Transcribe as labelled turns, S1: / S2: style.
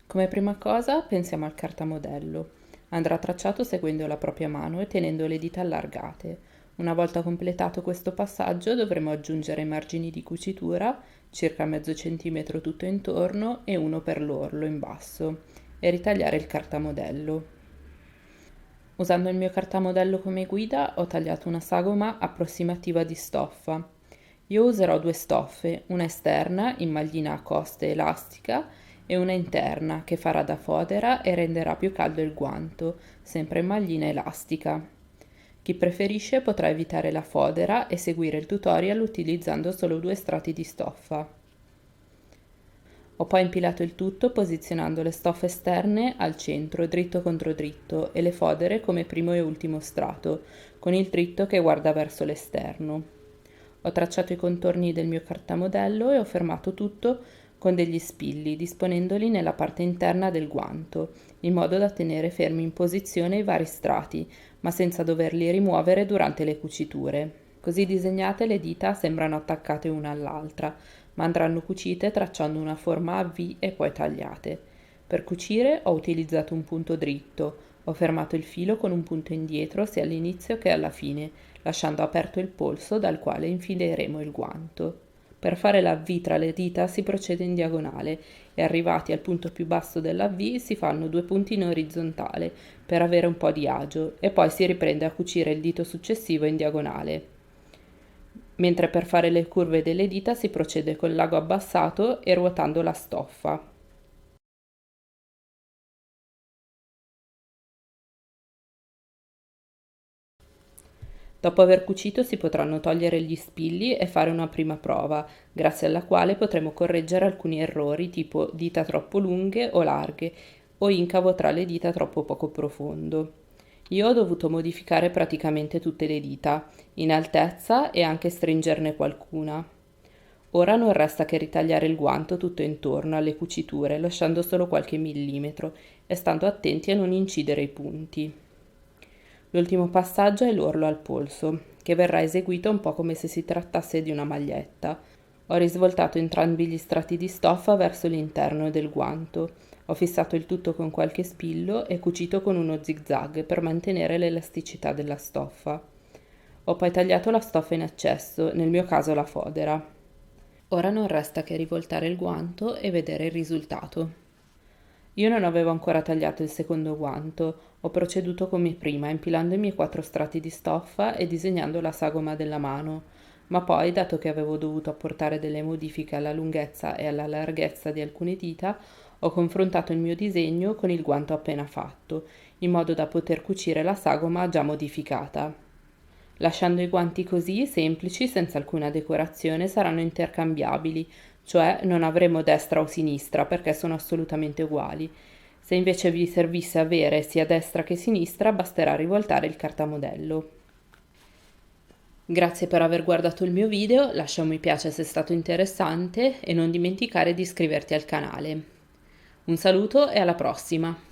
S1: Come prima cosa pensiamo al cartamodello. Andrà tracciato seguendo la propria mano e tenendo le dita allargate. Una volta completato questo passaggio dovremo aggiungere i margini di cucitura, circa mezzo centimetro tutto intorno e uno per l'orlo in basso, e ritagliare il cartamodello. Usando il mio cartamodello come guida ho tagliato una sagoma approssimativa di stoffa. Io userò due stoffe, una esterna in maglina a coste elastica e una interna che farà da fodera e renderà più caldo il guanto, sempre in maglina elastica. Chi preferisce potrà evitare la fodera e seguire il tutorial utilizzando solo due strati di stoffa. Ho poi impilato il tutto posizionando le stoffe esterne al centro, dritto contro dritto, e le fodere come primo e ultimo strato, con il dritto che guarda verso l'esterno. Ho tracciato i contorni del mio cartamodello e ho fermato tutto con degli spilli, disponendoli nella parte interna del guanto, in modo da tenere fermi in posizione i vari strati, ma senza doverli rimuovere durante le cuciture. Così disegnate le dita sembrano attaccate una all'altra, ma andranno cucite tracciando una forma a V e poi tagliate. Per cucire ho utilizzato un punto dritto, ho fermato il filo con un punto indietro sia all'inizio che alla fine, lasciando aperto il polso dal quale infileremo il guanto. Per fare la V tra le dita si procede in diagonale e arrivati al punto più basso della V si fanno due punti in orizzontale per avere un po' di agio e poi si riprende a cucire il dito successivo in diagonale. Mentre per fare le curve delle dita si procede col lago abbassato e ruotando la stoffa. Dopo aver cucito si potranno togliere gli spilli e fare una prima prova, grazie alla quale potremo correggere alcuni errori tipo dita troppo lunghe o larghe o incavo tra le dita troppo poco profondo. Io ho dovuto modificare praticamente tutte le dita, in altezza e anche stringerne qualcuna. Ora non resta che ritagliare il guanto tutto intorno alle cuciture, lasciando solo qualche millimetro e stando attenti a non incidere i punti. L'ultimo passaggio è l'orlo al polso, che verrà eseguito un po' come se si trattasse di una maglietta. Ho risvoltato entrambi gli strati di stoffa verso l'interno del guanto. Ho fissato il tutto con qualche spillo e cucito con uno zig-zag per mantenere l'elasticità della stoffa. Ho poi tagliato la stoffa in eccesso, nel mio caso la fodera. Ora non resta che rivoltare il guanto e vedere il risultato. Io non avevo ancora tagliato il secondo guanto, ho proceduto come prima, impilando i miei 4 strati di stoffa e disegnando la sagoma della mano, ma poi, dato che avevo dovuto apportare delle modifiche alla lunghezza e alla larghezza di alcune dita, ho confrontato il mio disegno con il guanto appena fatto, in modo da poter cucire la sagoma già modificata. Lasciando i guanti così, semplici, senza alcuna decorazione, saranno intercambiabili, cioè non avremo destra o sinistra perché sono assolutamente uguali. Se invece vi servisse avere sia destra che sinistra, basterà rivoltare il cartamodello. Grazie per aver guardato il mio video, lascia un mi piace se è stato interessante e non dimenticare di iscriverti al canale. Un saluto e alla prossima!